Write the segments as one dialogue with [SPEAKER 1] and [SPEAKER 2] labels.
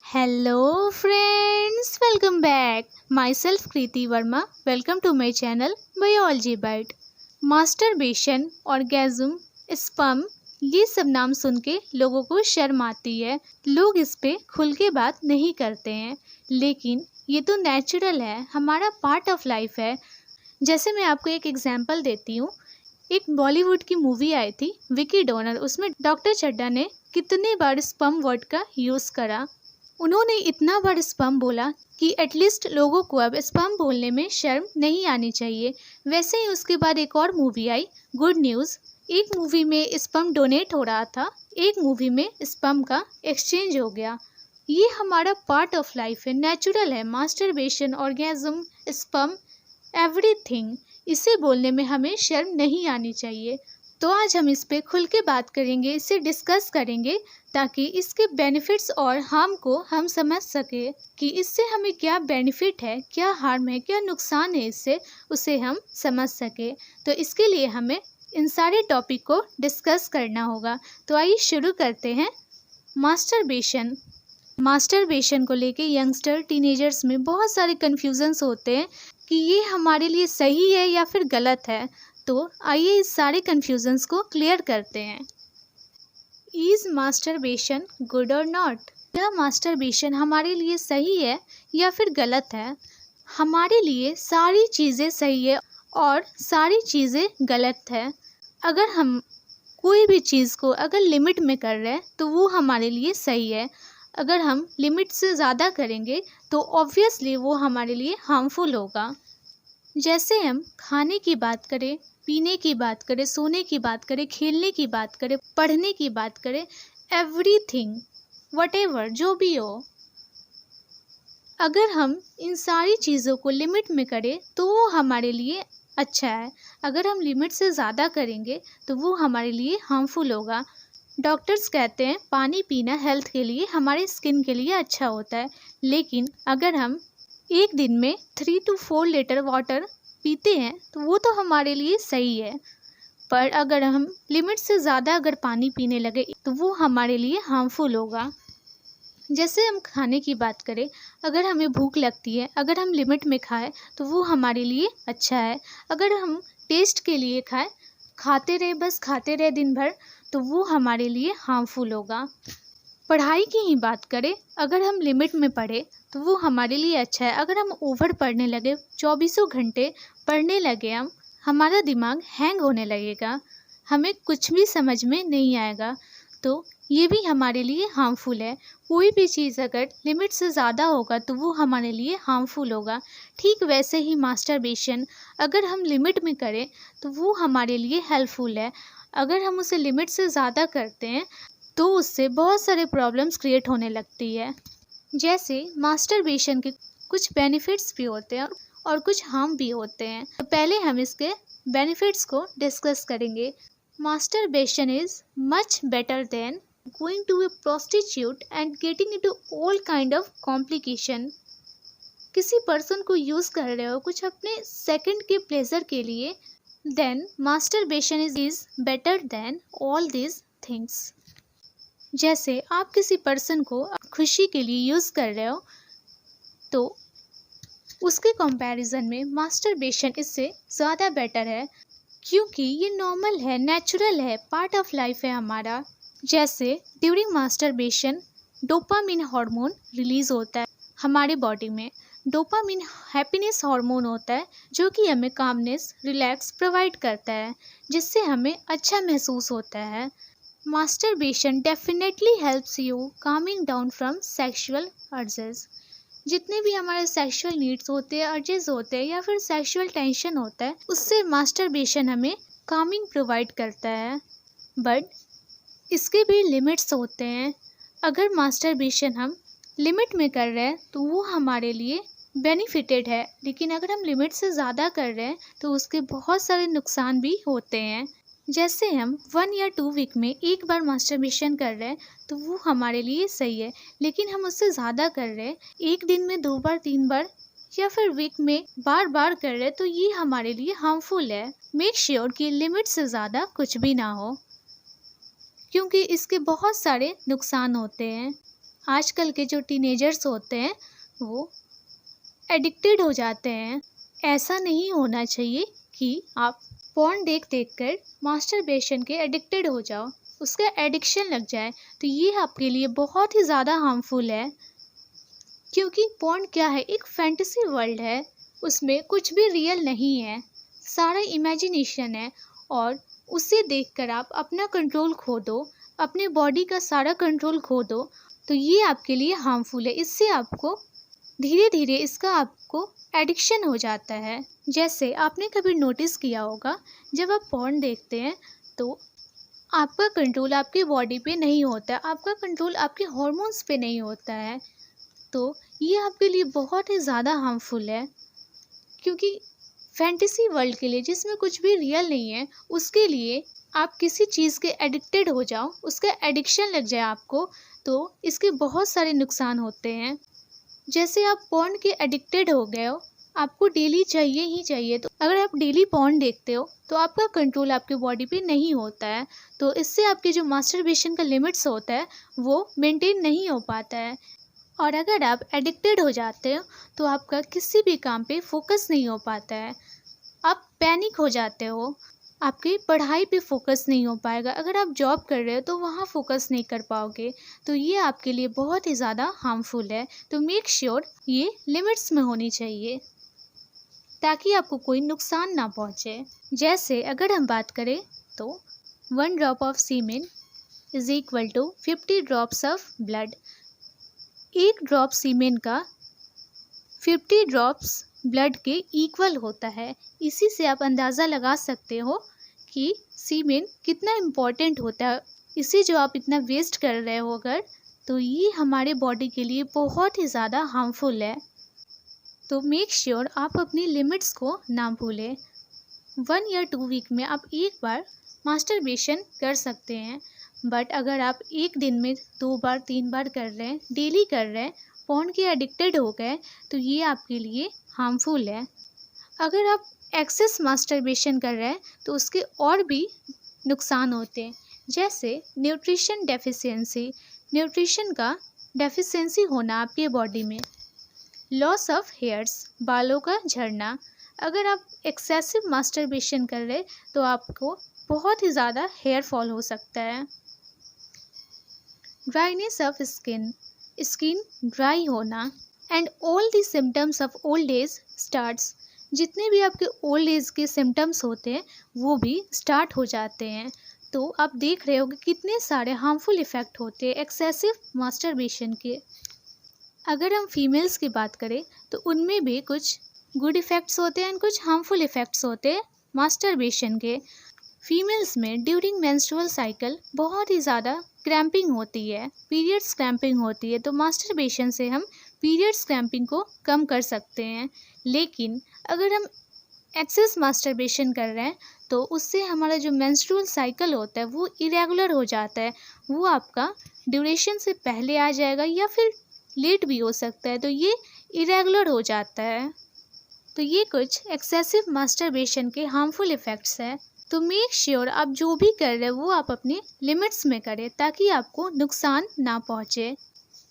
[SPEAKER 1] Hello friends, welcome back. Myself Kriti Verma. Welcome to my channel Biology Bite. Masturbation, orgasm, sperm ये सब नाम सुन के लोगों को शर्म आती है। लोग इस पे खुल के बात नहीं करते हैं, लेकिन ये तो नेचुरल है, हमारा पार्ट ऑफ लाइफ है। जैसे मैं आपको एक एग्जांपल देती हूँ। एक बॉलीवुड की मूवी आई थी विकी डोनर। उसमें डॉक्टर चड्ढा ने कितने बार स्पर्म वर्ड का यूज़ करा। उन्होंने इतना बार स्पर्म बोला कि एटलीस्ट लोगों को अब स्पर्म बोलने में शर्म नहीं आनी चाहिए। वैसे ही उसके बाद एक और मूवी आई गुड न्यूज़। एक मूवी में स्पर्म डोनेट हो रहा था, एक मूवी में स्पर्म का एक्सचेंज हो गया। ये हमारा पार्ट ऑफ लाइफ है, नेचुरल है। मास्टरबेशन, ऑर्गेज्म, स्पर्म, एवरीथिंग, इसे बोलने में हमें शर्म नहीं आनी चाहिए। तो आज हम इस पे खुल के बात करेंगे, इसे डिस्कस करेंगे ताकि इसके बेनिफिट्स और हार्म को हम समझ सके कि इससे हमें क्या बेनिफिट है, क्या हार्म है, क्या नुकसान है, इससे उसे हम समझ सके। तो इसके लिए हमें इन सारे टॉपिक को डिस्कस करना होगा। तो आइए शुरू करते हैं। मास्टरबेशन को लेके यंगस्टर, टीनेजर्स में बहुत सारे कन्फ्यूजन्स होते हैं कि ये हमारे लिए सही है या फिर गलत है। तो आइए इस सारे कन्फ्यूजन्स को क्लियर करते हैं। इज मास्टरबेशन गुड और नॉट? क्या मास्टरबेशन हमारे लिए सही है या फिर गलत है? हमारे लिए सारी चीज़ें सही है और सारी चीज़ें गलत है। अगर हम कोई भी चीज़ को अगर लिमिट में कर रहे हैं तो वो हमारे लिए सही है। अगर हम लिमिट से ज़्यादा करेंगे तो ऑब्वियसली वो हमारे लिए हार्मफुल होगा। जैसे हम खाने की बात करें, पीने की बात करें, सोने की बात करें, खेलने की बात करें, पढ़ने की बात करें, एवरीथिंग, व्हाटएवर जो भी हो, अगर हम इन सारी चीज़ों को लिमिट में करें तो वो हमारे लिए अच्छा है। अगर हम लिमिट से ज़्यादा करेंगे तो वो हमारे लिए हार्मफुल होगा। डॉक्टर्स कहते हैं पानी पीना हेल्थ के लिए, हमारे स्किन के लिए अच्छा होता है, लेकिन अगर हम एक दिन में 3 to 4 लीटर वाटर पीते हैं तो वो तो हमारे लिए सही है। पर अगर हम लिमिट से ज़्यादा अगर पानी पीने लगे तो वो हमारे लिए हार्मफुल होगा। जैसे हम खाने की बात करें, अगर हमें भूख लगती है, अगर हम लिमिट में खाएं तो वो हमारे लिए अच्छा है। अगर हम टेस्ट के लिए खाएं, खाते रहे, बस खाते रहे दिन भर, तो वो हमारे लिए हार्मफुल होगा। पढ़ाई की ही बात करें, अगर हम लिमिट में पढ़े तो वो हमारे लिए अच्छा है। अगर हम ओवर पढ़ने लगे, 24 घंटे पढ़ने लगे, हमारा दिमाग हैंग होने लगेगा, हमें कुछ भी समझ में नहीं आएगा, तो ये भी हमारे लिए हार्मफुल है। कोई भी चीज़ अगर लिमिट से ज़्यादा होगा तो वो हमारे लिए हार्मफुल होगा। ठीक वैसे ही मास्टरबेशन अगर हम लिमिट में करें तो वो हमारे लिए हेल्पफुल है। अगर हम उसे लिमिट से ज़्यादा करते हैं तो उससे बहुत सारे प्रॉब्लम्स क्रिएट होने लगती है। जैसे मास्टरबेशन के कुछ बेनिफिट्स भी होते हैं और कुछ हार्म भी होते हैं। तो पहले हम इसके बेनिफिट्स को डिस्कस करेंगे। Masturbation is much better than going to a prostitute and getting into all kind of complication. किसी पर्सन को यूज़ कर रहे हो कुछ अपने सेकंड के प्लेजर के लिए, then masturbation is better than all these things. जैसे आप किसी पर्सन को खुशी के लिए यूज़ कर रहे हो तो उसके कंपैरिजन में मास्टरबेशन इससे ज़्यादा बेटर है, क्योंकि ये नॉर्मल है, नेचुरल है, पार्ट ऑफ लाइफ है हमारा। जैसे during masturbation dopamine hormone release होता है हमारे बॉडी में। डोपामिन हैप्पीनेस हार्मोन होता है जो कि हमें कामनेस, रिलैक्स प्रोवाइड करता है, जिससे हमें अच्छा महसूस होता है। Masturbation definitely helps you Kameng down from sexual urges. जितने भी हमारे सेक्सुअल नीड्स होते हैं, अर्जेस होते हैं या फिर सेक्सुअल टेंशन होता है, उससे मास्टरबेशन हमें कामिंग प्रोवाइड करता है। बट इसके भी लिमिट्स होते हैं। अगर मास्टरबेशन हम लिमिट में कर रहे हैं तो वो हमारे लिए बेनिफिटेड है, लेकिन अगर हम लिमिट से ज़्यादा कर रहे हैं तो उसके बहुत सारे नुकसान भी होते हैं। जैसे हम 1 या 2 वीक में एक बार मास्टरबेशन कर रहे हैं तो वो हमारे लिए सही है, लेकिन हम उससे ज़्यादा कर रहे हैं, एक दिन में 2 बार 3 बार या फिर वीक में बार बार कर रहे हैं, तो ये हमारे लिए हार्मफुल है। मेक श्योर कि लिमिट से ज़्यादा कुछ भी ना हो, क्योंकि इसके बहुत सारे नुकसान होते हैं। आजकल के जो टीनेजर्स होते हैं वो एडिक्टेड हो जाते हैं। ऐसा नहीं होना चाहिए कि आप पॉर्न देख देख कर मास्टरबेशन के एडिक्टेड हो जाओ, उसका एडिक्शन लग जाए, तो ये आपके लिए बहुत ही ज़्यादा हार्मफुल है। क्योंकि पॉर्न क्या है, एक फैंटेसी वर्ल्ड है, उसमें कुछ भी रियल नहीं है, सारा इमेजिनेशन है। और उसे देखकर आप अपना कंट्रोल खो दो, अपने बॉडी का सारा कंट्रोल खो दो, तो ये आपके लिए हार्मफुल है। इससे आपको धीरे धीरे इसका आपको एडिक्शन हो जाता है। जैसे आपने कभी नोटिस किया होगा, जब आप पॉर्न देखते हैं तो आपका कंट्रोल आपके बॉडी पे नहीं होता है, आपका कंट्रोल आपके हॉर्मोन्स पे नहीं होता है। तो ये आपके लिए बहुत ही ज़्यादा हार्मफुल है। क्योंकि फैंटेसी वर्ल्ड के लिए, जिसमें कुछ भी रियल नहीं है, उसके लिए आप किसी चीज़ के एडिक्टेड हो जाओ, उसका एडिक्शन लग जाए आपको, तो इसके बहुत सारे नुकसान होते हैं। जैसे आप पॉर्न के एडिक्टेड हो गए हो, आपको डेली चाहिए ही चाहिए, तो अगर आप डेली पॉर्न देखते हो तो आपका कंट्रोल आपके बॉडी पे नहीं होता है, तो इससे आपके जो मास्टरबेशन का लिमिट्स होता है वो मेंटेन नहीं हो पाता है। और अगर आप एडिक्टेड हो जाते हो तो आपका किसी भी काम पे फोकस नहीं हो पाता है, आप पैनिक हो जाते हो, आपकी पढ़ाई पे फोकस नहीं हो पाएगा। अगर आप जॉब कर रहे हो तो वहाँ फोकस नहीं कर पाओगे, तो ये आपके लिए बहुत ही ज़्यादा हार्मफुल है। तो मेक श्योर ये लिमिट्स में होनी चाहिए ताकि आपको कोई नुकसान ना पहुँचे। जैसे अगर हम बात करें तो 1 drop of semen is equal to 50 drops of blood. 1 drop semen का 50 ड्रॉप्स ब्लड के इक्वल होता है। इसी से आप अंदाज़ा लगा सकते हो कि सीमेन कितना इम्पोर्टेंट होता है। इसे जो आप इतना वेस्ट कर रहे हो अगर, तो ये हमारे बॉडी के लिए बहुत ही ज़्यादा हार्मफुल है। तो मेक श्योर आप अपनी लिमिट्स को ना भूलें। 1 या 2 वीक में आप एक बार मास्टरबेशन कर सकते हैं, बट अगर आप एक दिन में 2 बार 3 बार कर रहे हैं, डेली कर रहे हैं, पॉर्न के एडिक्टेड हो गए, तो ये आपके लिए हार्मफुल है। अगर आप एक्सेस मास्टरबेशन कर रहे हैं तो उसके और भी नुकसान होते हैं, जैसे न्यूट्रिशन डेफिशिएंसी, न्यूट्रिशन का डेफिशिएंसी होना आपके बॉडी में, लॉस ऑफ हेयर्स, बालों का झड़ना। अगर आप एक्सेसिव मास्टरबेशन कर रहे हैं तो आपको बहुत ही ज़्यादा हेयर फॉल हो सकता है। Dryness of skin, skin dry होना, and all the symptoms of old age starts. जितने भी आपके ओल्ड एज के सिम्टम्स होते हैं वो भी स्टार्ट हो जाते हैं। तो आप देख रहे हो कि कितने सारे हार्मफुल इफ़ेक्ट होते हैं एक्सेसिव मास्टरबेशन के। अगर हम फीमेल्स की बात करें तो उनमें भी कुछ गुड इफ़ेक्ट्स होते हैं और कुछ हार्मफुल इफ़ेक्ट्स होते हैं मास्टरबेशन के। फीमेल्स में ड्यूरिंग मेंस्ट्रुअल साइकिल बहुत ही ज़्यादा क्रैम्पिंग होती है, पीरियड्स क्रैम्पिंग होती है, तो मास्टरबेशन से हम पीरियड्स क्रैम्पिंग को कम कर सकते हैं। लेकिन अगर हम एक्सेस मास्टरबेशन कर रहे हैं तो उससे हमारा जो मेंस्ट्रुअल साइकिल होता है वो इरेगुलर हो जाता है, वो आपका ड्यूरेशन से पहले आ जाएगा या फिर लेट भी हो सकता है, तो ये इरेगुलर हो जाता है। तो ये कुछ एक्सेसिव मास्टरबेशन के हार्मफुल इफ़ेक्ट्स हैं। तो मेक श्योर आप जो भी कर रहे हैं वो आप अपने लिमिट्स में करें ताकि आपको नुकसान ना पहुँचे।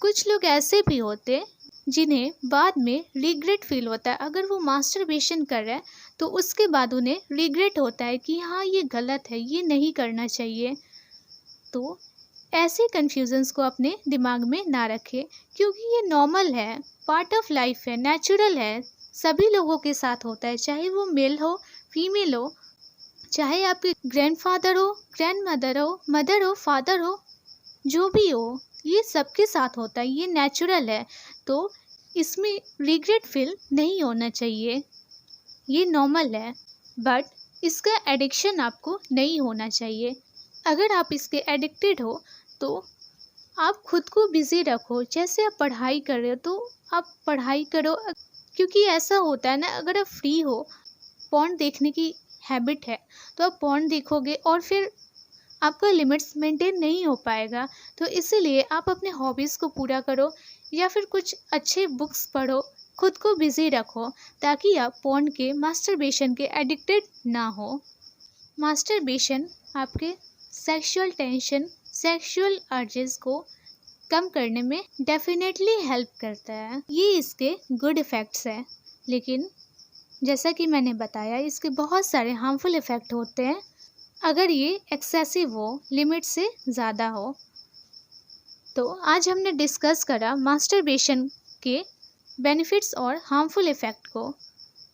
[SPEAKER 1] कुछ लोग ऐसे भी होते हैं जिन्हें बाद में रिग्रेट फील होता है। अगर वो मास्टरबेशन कर रहे हैं तो उसके बाद उन्हें रिग्रेट होता है कि हाँ ये गलत है, ये नहीं करना चाहिए। तो ऐसे कन्फ्यूजन्स को अपने दिमाग में ना रखें, क्योंकि ये नॉर्मल है, पार्ट ऑफ लाइफ है, नेचुरल है, सभी लोगों के साथ होता है, चाहे वो मेल हो फीमेल हो, चाहे आपके ग्रैंडफादर हो, ग्रैंडमदर हो, मदर हो, फादर हो, जो भी हो, ये सबके साथ होता है, ये नेचुरल है। तो इसमें रिग्रेट फील नहीं होना चाहिए, ये नॉर्मल है, बट इसका एडिक्शन आपको नहीं होना चाहिए। अगर आप इसके एडिक्टेड हो तो आप खुद को बिज़ी रखो। जैसे आप पढ़ाई कर रहे हो तो आप पढ़ाई करो, क्योंकि ऐसा होता है ना, अगर आप फ्री हो, पॉर्न देखने की हैबिट है तो आप पॉर्न देखोगे और फिर आपका लिमिट्स मेंटेन नहीं हो पाएगा। तो इसीलिए आप अपने हॉबीज़ को पूरा करो या फिर कुछ अच्छे बुक्स पढ़ो, खुद को बिज़ी रखो ताकि आप पॉर्न के, मास्टरबेशन के एडिक्टेड ना हो। मास्टरबेशन आपके सेक्सुअल टेंशन, सेक्सुअल अर्जेस को कम करने में डेफिनेटली हेल्प करता है। ये इसके गुड इफ़ेक्ट्स हैं, लेकिन जैसा कि मैंने बताया इसके बहुत सारे हार्मफुल इफ़ेक्ट होते हैं अगर ये एक्सेसिव हो, लिमिट से ज़्यादा हो। तो आज हमने डिस्कस करा मास्टरबेशन के बेनिफिट्स और हार्मफुल इफ़ेक्ट को।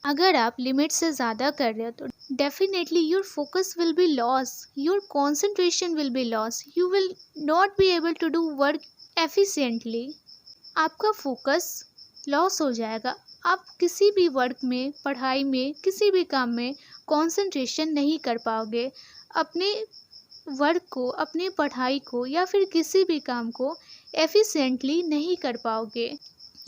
[SPEAKER 1] अगर आप लिमिट से ज़्यादा कर रहे हो तो definitely your focus will be loss, your concentration will be loss, you will not be able to do work efficiently. आपका फोकस लॉस हो जाएगा। आप किसी भी वर्क में, पढ़ाई में, किसी भी काम में कॉन्सेंट्रेशन नहीं कर पाओगे। अपने वर्क को, अपनी पढ़ाई को या फिर किसी भी काम को एफिशिएंटली नहीं कर पाओगे।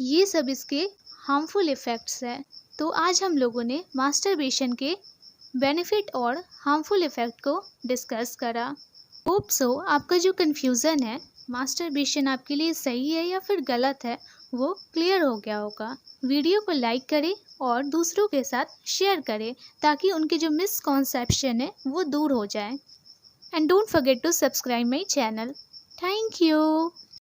[SPEAKER 1] ये सब इसके हार्मफुल इफ़ेक्ट्स हैं। तो आज हम लोगों ने मास्टरबेशन के बेनिफिट और हार्मफुल इफ़ेक्ट को डिस्कस करा। होप सो आपका जो कन्फ्यूज़न है मास्टरबेशन आपके लिए सही है या फिर गलत है वो क्लियर हो गया होगा। वीडियो को लाइक करें और दूसरों के साथ शेयर करें ताकि उनके जो मिसकॉन्सेप्शन है वो दूर हो जाए। And don't forget to subscribe my channel. Thank you.